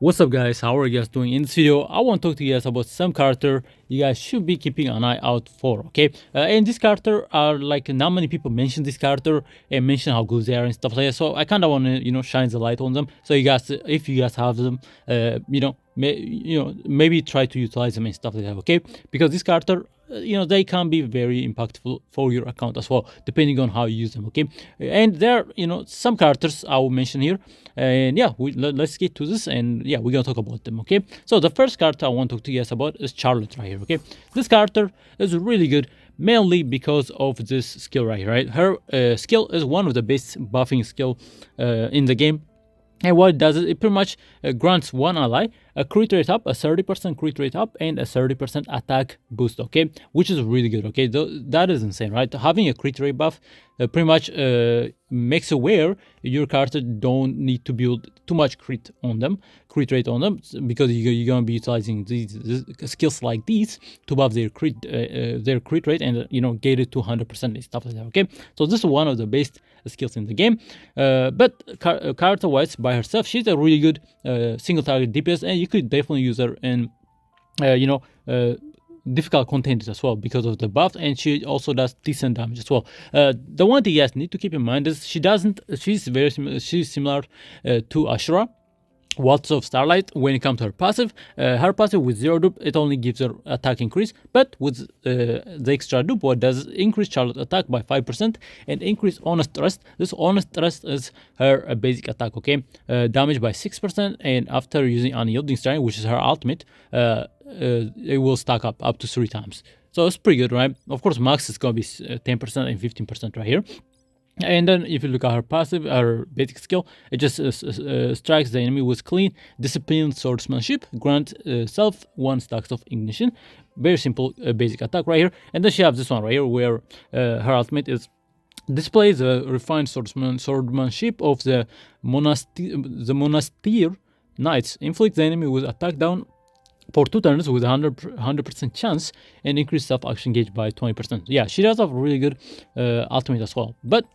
What's up guys, how are you guys doing? In this video, I want to talk to you guys about some character you guys should be keeping an eye out for, okay? And this character are like, not many people mention this character and mention how good they are and stuff like that. So I kind of want to, shine the light on them. So you guys, if you guys have them, maybe try to utilize them and stuff like that, okay? Because this character, they can be very impactful for your account as well, depending on how you use them, okay? And there are, some characters I will mention here. And yeah, let's get to this, and yeah, we're gonna talk about them, okay? So the first character I want to talk to you guys about is Charlotte right here, okay? This character is really good, mainly because of this skill right here, right? Her skill is one of the best buffing skill in the game. And what it does is it pretty much grants one ally a crit rate up, a 30% crit rate up, and a 30% attack boost, okay? Which is really good, okay? That is insane, right? Having a crit rate buff pretty much makes aware your character don't need to build too much crit rate on them, because you're going to be utilizing these skills like these to buff their crit rate and, get it to 100% and stuff like that, okay? So this is one of the best skills in the game. But character-wise, by herself, she's a really good single target DPS, and you could definitely use her in, difficult content as well because of the buff, and she also does decent damage as well. The one thing you guys need to keep in mind is she's similar to Ashura, Waltz of Starlight, when it comes to her passive. Her passive with 0 dupe, it only gives her attack increase, but with the extra dupe, what does increase Charlotte attack by 5% and increase honest thrust. This honest thrust is her basic attack, okay? Damage by 6%, and after using Unyielding Strength, which is her ultimate, it will stack up to 3 times. So it's pretty good, right? Of course, max is gonna be 10% and 15% right here. And then if you look at her passive, her basic skill, it just strikes the enemy with clean, disciplined swordsmanship, grant self 1 stacks of ignition. Very simple basic attack right here. And then she has this one right here where her ultimate is displays the refined swordsmanship of the Monastir Knights. Inflict the enemy with attack down for 2 turns with 100% chance and increase self-action gauge by 20%. Yeah, she does have really good ultimate as well. But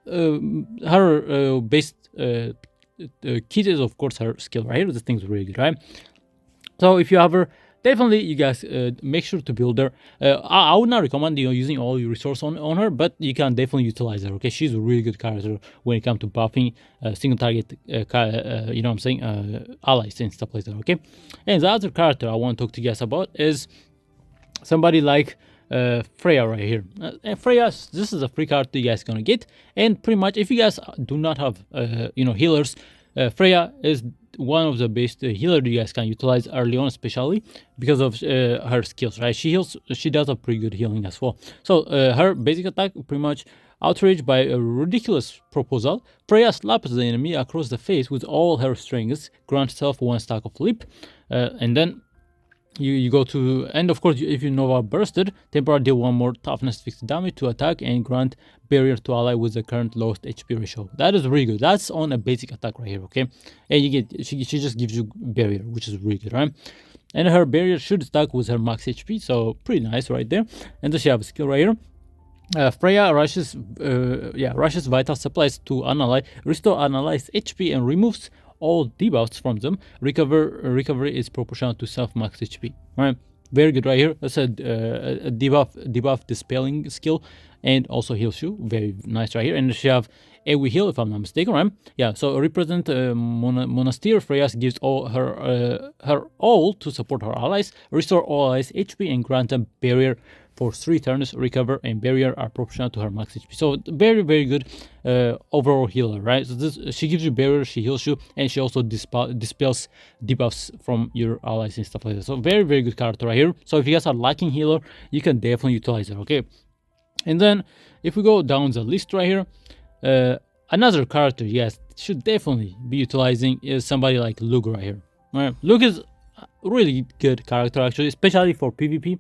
her base kit is, of course, her skill right here. This thing's really good, right? So if you have her, definitely you guys make sure to build her. I would not recommend using all your resource on her, but you can definitely utilize her, okay? She's a really good character when it comes to buffing single target allies and stuff like that, okay? And the other character I want to talk to you guys about is somebody like Freya right here. Freya, this is a free card you guys gonna get, and pretty much if you guys do not have healers, Freya is one of the best healer you guys can utilize early on, especially because of her skills, right? She does a pretty good healing as well. So her basic attack, pretty much outraged by a ridiculous proposal, Freya slaps the enemy across the face with all her strengths, grants self 1 stack of leap, and then you go to, and of course, if you Nova Bursted, temporarily deal 1 more toughness fixed damage to attack and grant barrier to ally with the current lowest HP ratio. That is really good. That's on a basic attack right here, okay? And you get, she just gives you barrier, which is really good, right? And her barrier should stack with her max HP, so pretty nice right there. And then she have a skill right here. Freya rushes vital supplies to an ally, restore an ally's HP and removes all debuffs from them. Recovery is proportional to self max HP. Right, very good right here. That's a debuff dispelling skill, and also heals you. Very nice right here. And she have AoE heal, if I'm not mistaken, right? Yeah. So represent Monastir. Freya gives all her all to support her allies, restore all allies HP, and grant them barrier for 3 turns. Recover and barrier are proportional to her max HP. So very, very good overall healer, right? So she gives you barrier, she heals you, and she also dispels debuffs from your allies and stuff like that. So very, very good character right here. So if you guys are lacking healer, you can definitely utilize it, okay? And then if we go down the list right here, another character you guys should definitely be utilizing is somebody like Lug right here. Right? Lug is really good character, actually, especially for PvP.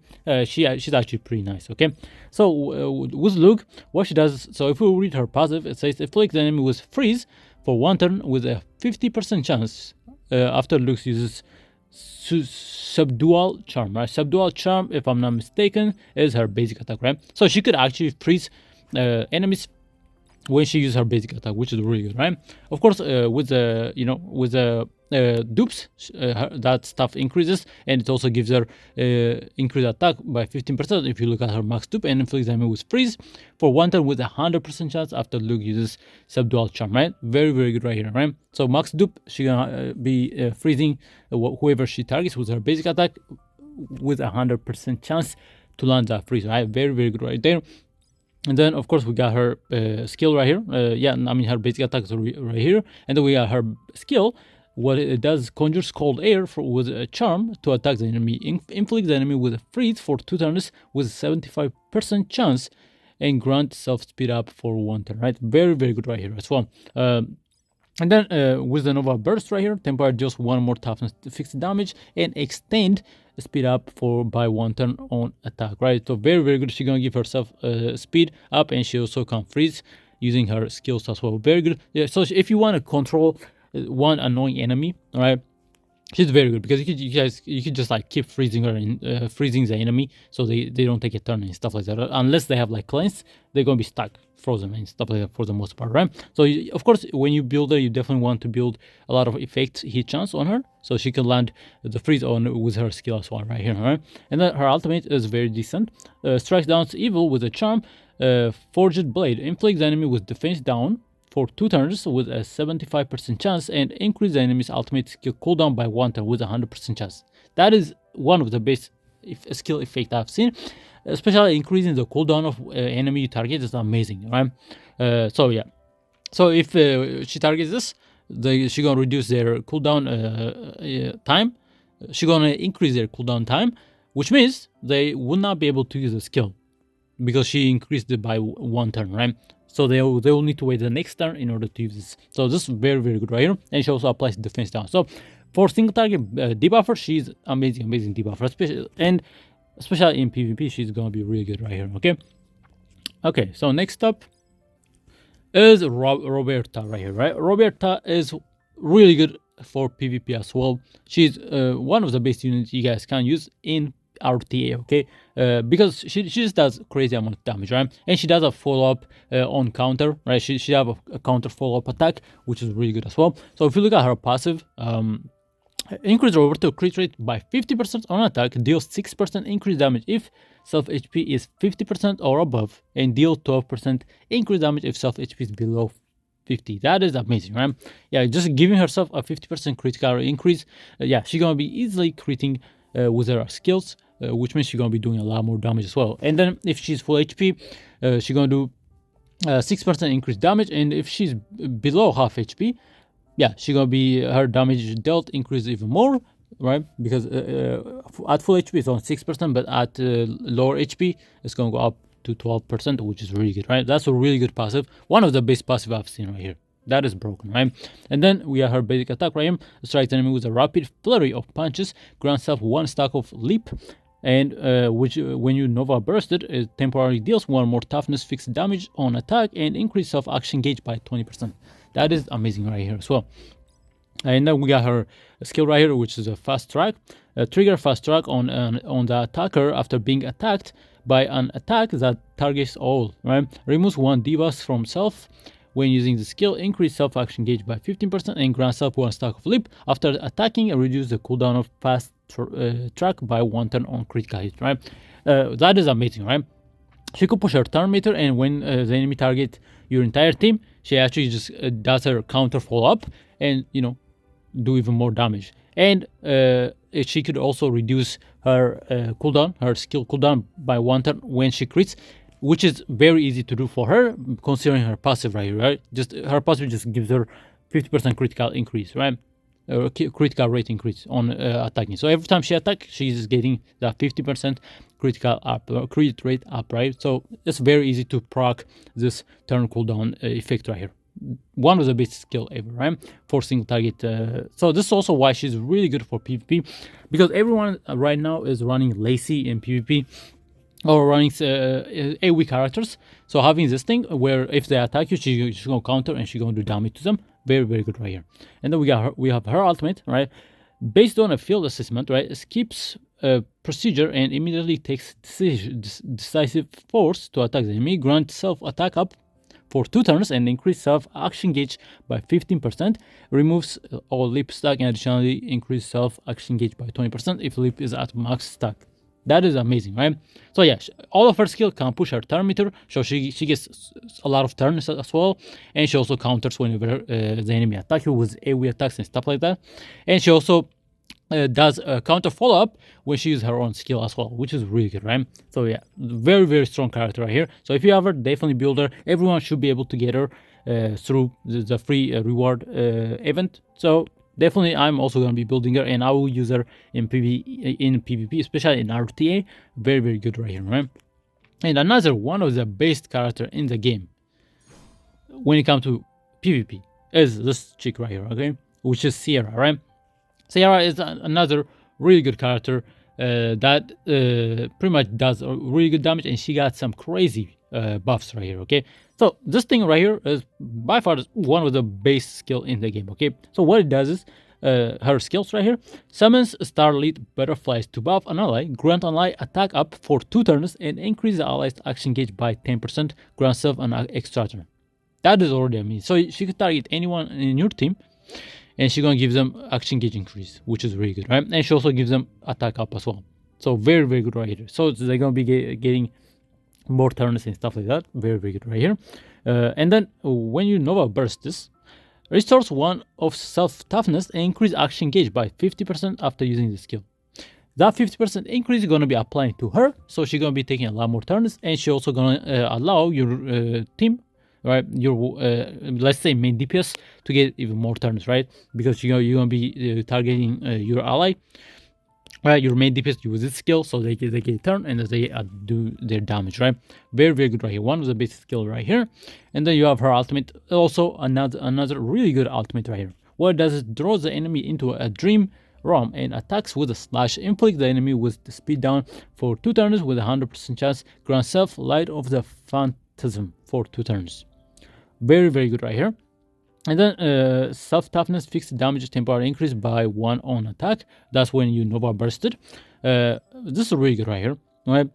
She's actually pretty nice, okay? So with Lug, what she does, so if we read her passive, it says afflict the enemy with freeze for 1 turn with a 50% chance after Lug uses Subdual Charm, right? Subdual Charm, if I'm not mistaken, is her basic attack, right? So she could actually freeze enemies when she uses her basic attack, which is really good, right? Of course, with the with the dupes, that stuff increases, and it also gives her increased attack by 15% if you look at her max dupe, and inflicts damage with freeze for one turn with 100% chance after Luke uses subdual charm, right? Very very good right here, right? So max dupe, she gonna be freezing whoever she targets with her basic attack with 100% chance to land that freeze, right? Very very good right there. And then, of course, we got her skill right here. Her basic attack is right here. And then we got her skill. What it does, conjures cold air with a charm to attack the enemy. Inflict the enemy with a freeze for 2 turns with a 75% chance. And grant self speed up for 1 turn, right? Very, very good right here as well. And then with the Nova Burst right here, temporary just 1 more toughness to fix damage and extend speed up by 1 turn on attack, right? So very, very good. She's gonna give herself speed up, and she also can freeze using her skills as well. Very good. Yeah. So if you want to control one annoying enemy, all right, she's very good because you could just like keep freezing her and freezing the enemy so they don't take a turn and stuff like that. Unless they have like cleanse, they're gonna be stuck frozen and stuff like that for the most part, right? So of course, when you build her, you definitely want to build a lot of effect hit chance on her so she can land the freeze on with her skill as well right here, right? And then her ultimate is very decent. Strikes down evil with a charm. Forged blade inflicts the enemy with defense down for 2 turns with a 75% chance and increase the enemy's ultimate skill cooldown by 1 turn with a 100% chance. That is one of the best skill effect I've seen. Especially increasing the cooldown of enemy you target is amazing, right? So yeah. So if she targets this, she gonna reduce their cooldown time. She gonna increase their cooldown time, which means they will not be able to use the skill because she increased it by 1 turn, right? So they will need to wait the next turn in order to use this. So this is very very good right here, and she also applies defense down. So for single target debuffer, she's amazing debuffer, especially in PvP, she's gonna be really good right here. Okay. So next up is Roberta right here, right? Roberta is really good for PvP as well. She's one of the best units you guys can use in RTA, okay? Because she just does crazy amount of damage, right? And she does a follow-up on counter, right? She have a counter follow-up attack, which is really good as well. So if you look at her passive, increase Roberta crit rate by 50% on attack, deals 6% increased damage if self HP is 50% or above, and deal 12% increased damage if self HP is below 50. That is amazing, right? Yeah, just giving herself a 50% critical increase. She's gonna be easily critting with her skills, which means she's gonna be doing a lot more damage as well. And then if she's full HP, she's gonna do 6% increased damage, and if she's below half HP, she's gonna be her damage dealt increase even more, right? Because at full HP it's on 6%, but at lower HP it's gonna go up to 12%, which is really good, right? That's a really good passive, one of the best passive I've seen right here. That is broken, right? And then we have her basic attack right here. Strikes enemy with a rapid flurry of punches, grants self 1 stack of leap, and which when you Nova bursted, it temporarily deals 1 more toughness fixed damage on attack and increase self action gauge by 20%. That is amazing right here as well. And then we got her skill right here, which is a fast track. Trigger fast track on the attacker after being attacked by an attack that targets all, right? Removes 1 debuff from self when using the skill. Increase self action gauge by 15% and grant self 1 stack of leap after attacking and reduce the cooldown of fast track by 1 turn on critical hit, right? That is amazing, right? She could push her turn meter, and when the enemy target your entire team, she actually just does her counter follow up and do even more damage. And she could also reduce her cooldown, her skill cooldown by 1 turn when she crits, which is very easy to do for her considering her passive right here, right? Just her passive just gives her 50% critical increase, right? Critical rate increase on attacking. So every time she attacks, she's getting that 50% critical up, crit rate up, right? So it's very easy to proc this turn cooldown effect right here. One of the best skill ever, right? For single target. So this is also why she's really good for PvP, because everyone right now is running Lacey in PvP or running AoE characters. So having this thing where if they attack you, she's gonna counter and she's gonna do damage to them. Very, very good right here. And then we have her ultimate, right? Based on a field assessment, right? Skips procedure and immediately takes decisive force to attack the enemy. Grant self attack up for 2 turns and increase self-action gauge by 15%. Removes all leap stack and additionally increase self-action gauge by 20% if leap is at max stack. That is amazing, right? So yeah, all of her skill can push her turn meter, so she gets a lot of turns as well, and she also counters whenever the enemy attack you with AoE attacks and stuff like that. And she also does a counter follow-up when she uses her own skill as well, which is really good, right? So yeah, very, very strong character right here. So if you ever definitely build her, everyone should be able to get her through the free reward event. So definitely I'm also going to be building her, and I will use her in PvP, especially in RTA. Very, very good right here, right? And another one of the best character in the game when it comes to PvP is this chick right here, okay? Which is Sierra, right? Sierra is another really good character that pretty much does really good damage, and she got some crazy buffs right here, okay? So this thing right here is by far one of the base skill in the game, okay? So what it does is, her skills right here, summons starlit butterflies to buff an ally, grant an ally attack up for 2 turns, and increase the ally's action gauge by 10%, grant self an extra turn. That is already amazing. So she could target anyone in your team, and she's gonna give them action gauge increase, which is really good, right? And she also gives them attack up as well. So very, very good right here. So they're gonna be getting more turns and stuff like that. Very, very good right here. And then when you Nova burst this, restores 1 of self toughness and increase action gauge by 50% after using the skill. That 50% increase is gonna be applying to her, so she's gonna be taking a lot more turns, and she also gonna allow your team, right, your let's say main DPS, to get even more turns, right? Because you're gonna be targeting your ally, right? Your main DPS use this skill, so they get a turn and they do their damage, right? Very, very good right here. One of the basic skill right here, and then you have her ultimate. Also another really good ultimate right here. What it does is draws the enemy into a dream realm and attacks with a slash. Inflict the enemy with the speed down for 2 turns with a 100% chance. Grant self light of the phantasm for 2 turns. Very, very good right here. And then self toughness fixed damage temporary increase by 1 on attack. That's when you Nova bursted. This is really good right here, right?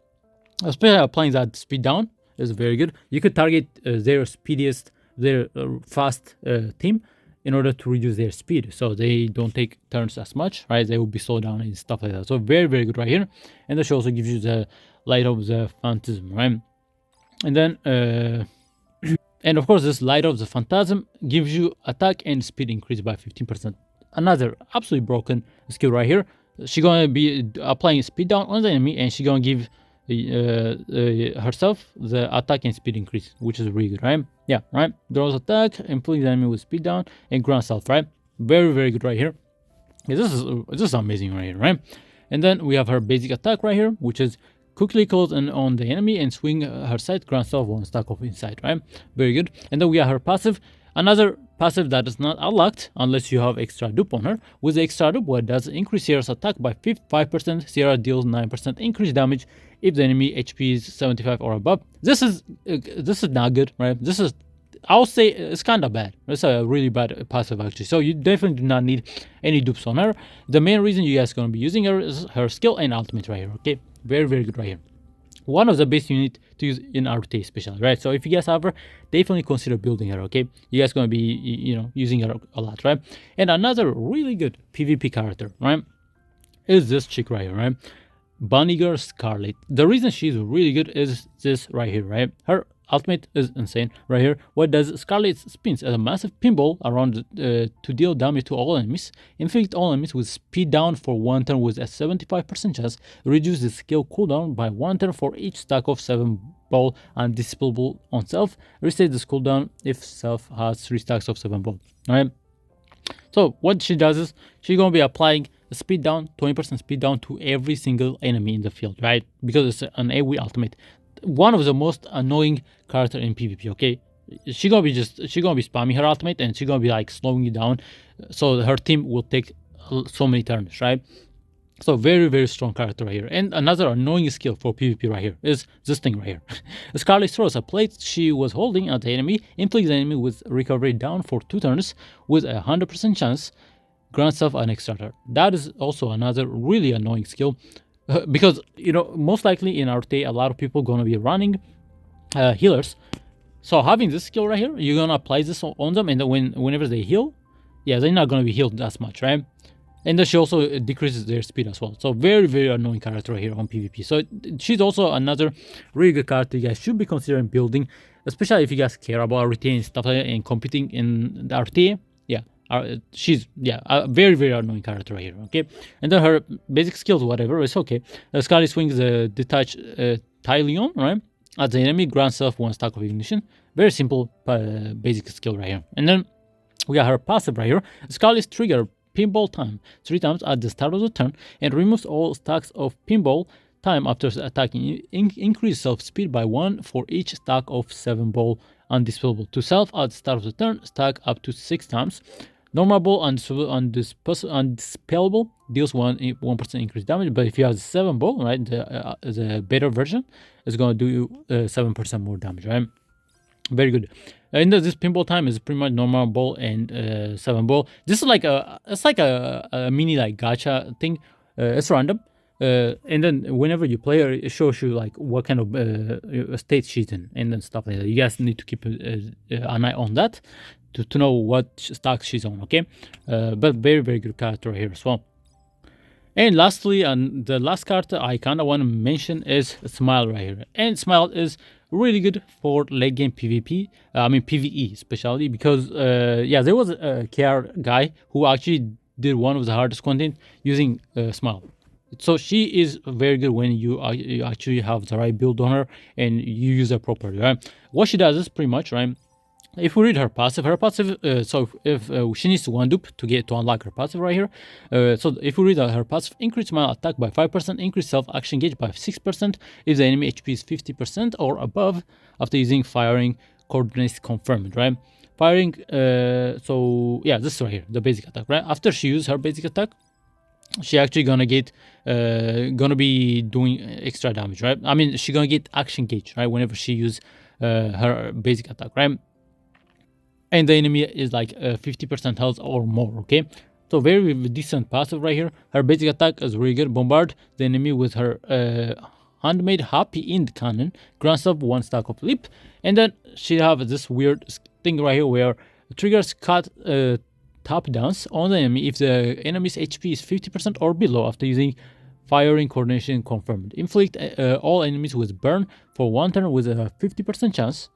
Especially applying that speed down is very good. You could target their speediest, their fast team in order to reduce their speed, so they don't take turns as much, right? They will be slowed down and stuff like that. So very, very good right here. And that also gives you the light of the phantasm, right? And then and of course, this light of the phantasm gives you attack and speed increase by 15%. Another absolutely broken skill right here. She's gonna be applying speed down on the enemy, and she's gonna give herself the attack and speed increase, which is really good, right? Yeah, right. Draws attack, inflicts the enemy with speed down, and grant self, right? Very, very good right here. Yeah, this is amazing right here, right? And then we have her basic attack right here, which is quickly close on the enemy and swing her side, grant self 1 stack of insight, right? Very good. And then we have her passive. Another passive that is not unlocked unless you have extra dupe on her. With the extra dupe, what it does increase Sierra's attack by 5%. Sierra deals 9% increased damage if the enemy HP is 75 or above. This is not good, right? This is, I'll say it's kind of bad. It's a really bad passive actually. So you definitely do not need any dupes on her. The main reason you guys are going to be using her is her skill and ultimate right here, okay? Very, very good right here. One of the best you need to use in RTA especially, right? So if you guys have her, definitely consider building her, okay? You guys going to be, using her a lot, right? And another really good PvP character, right, is this chick right here, right? Bunny Girl Scarlet. The reason she's really good is this right here, right? Her ultimate is insane right here. What does Scarlet spins as a massive pinball around to deal damage to all enemies, inflict all enemies with speed down for 1 turn with a 75% chance, reduce the skill cooldown by 1 turn for each stack of 7 ball and dissipable on self, reset this cooldown if self has 3 stacks of 7 ball. Alright, so what she does is she's gonna be applying a speed down, 20% speed down to every single enemy in the field, right? Because it's an AoE ultimate. One of the most annoying character in PvP, okay? She's gonna be spamming her ultimate, and she's gonna be like slowing you down, so her team will take so many turns, right? So very, very strong character right here. And another annoying skill for PvP right here is this thing right here. Scarlet throws a plate she was holding at the enemy, inflicts the enemy with recovery down for 2 turns with a 100% chance, grants self an extra turn. That is also another really annoying skill. Because most likely in our day a lot of people gonna be running healers, So having this skill right here, you're gonna apply this on them, and then whenever they heal, yeah, they're not gonna be healed as much, right? And then she also decreases their speed as well. So very, very annoying character right here on PvP. So she's also another really good character you guys should be considering building, especially if you guys care about retaining stuff like that and competing in the RTA. Yeah, she's a very, very annoying character right here. Okay, and then her basic skills, whatever, it's okay. Scarlet swings the detach Tyleon, right? At the enemy, grant self 1 stack of ignition. Very simple basic skill right here. And then we got her passive right here. Scarlet's trigger pinball time 3 times at the start of the turn and removes all stacks of pinball time after attacking. Increase self speed by 1 for each stack of 7 ball undispellable to self at the start of the turn. Stack up to 6 times. Normal ball undispellable deals 1% increased damage, but if you have 7 ball, right, the better version is going to do 7% more damage, right? Very good. And this pinball time is pretty much normal ball and 7 ball. This is like a mini like gacha thing. It's random. And then whenever you play her, it shows you like what kind of state she's in and then stuff like that. You guys need to keep an eye on that to know what stack she's on, okay? But very, very good character here as well. And lastly, and the last character I kind of want to mention is Smile right here. And Smile is really good for late game PvP. I mean PvE especially because there was a KR guy who actually did one of the hardest content using Smile. So she is very good when you actually have the right build on her and you use her properly, right? What she does is pretty much, right? If we read her passive, so if she needs 1 dupe to unlock her passive right here. So if we read her passive, increase Smile attack by 5%, increase self action gauge by 6% if the enemy HP is 50% or above after using firing coordinates confirmed, right? Firing, so yeah, this right here, the basic attack, right? After she uses her basic attack, she actually gonna be doing extra damage, right? I mean, she gonna get action gauge, right? Whenever she use her basic attack, right? And the enemy is like 50% health or more, okay? So very decent passive right here. Her basic attack is really good. Bombard the enemy with her handmade happy end cannon. Grants up 1 stack of leap. And then she have this weird thing right here where triggers cut top downs on the enemy if the enemy's HP is 50% or below after using firing coordination confirmed. Inflict all enemies with burn for 1 turn with a 50% chance,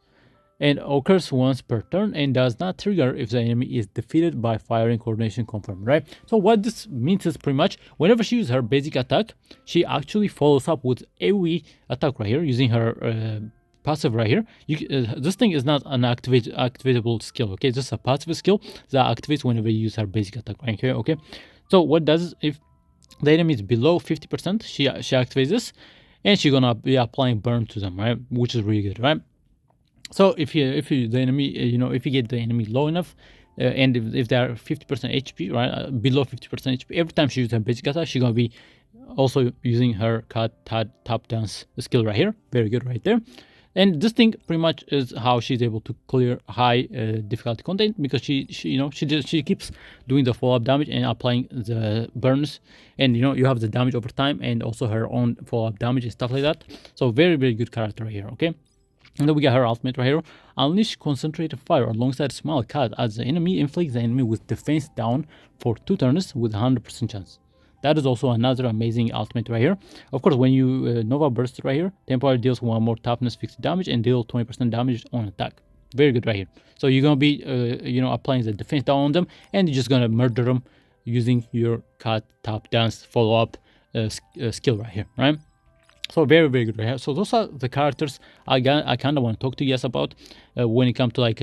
and occurs once per turn and does not trigger if the enemy is defeated by firing coordination confirmed, right? So what this means is pretty much whenever she uses her basic attack, she actually follows up with AoE attack right here using her passive right here. This thing is not an activatable skill, okay? It's just a passive skill that activates whenever you use her basic attack right here, okay? So what does if the enemy is below 50%, she activates this and she's gonna be applying burn to them, right? Which is really good, right? So if you get the enemy low enough, and if they are 50% HP, right, below 50% HP, every time she uses her basic attack, she's gonna be also using her top dance skill right here. Very good right there. And this thing pretty much is how she's able to clear high difficulty content, because she keeps doing the follow-up damage and applying the burns, and you have the damage over time and also her own follow-up damage and stuff like that. So very, very good character right here, okay? And then we got her ultimate right here. Unleash concentrated fire alongside Smile Cat as the enemy inflicts the enemy with defense down for 2 turns with 100% chance. That is also another amazing ultimate right here. Of course, when you Nova Burst right here, temporarily deals 1 more toughness fixed damage and deal 20% damage on attack. Very good right here. So you're gonna be applying the defense down on them, and you're just gonna murder them using your Cat top dance follow-up skill right here, right? So very, very good right here. So those are the characters I kind of want to talk to you guys about when it comes to like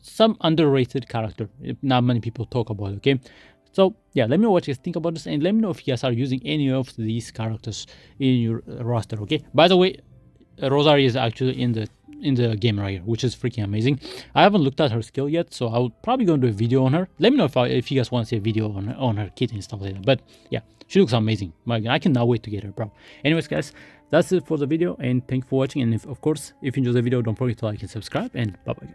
some underrated character not many people talk about, okay? So yeah, let me know what you guys think about this, and let me know if you guys are using any of these characters in your roster, okay? By the way, Rosaria is actually in the game right here, which is freaking amazing. I haven't looked at her skill yet, so I'll probably go and do a video on her. Let me know if you guys want to see a video on her kit and stuff like that. But yeah, she looks amazing. I cannot wait to get her, bro. Anyways, guys, that's it for the video, and thank you for watching. And of course, if you enjoyed the video, don't forget to like and subscribe, and bye bye.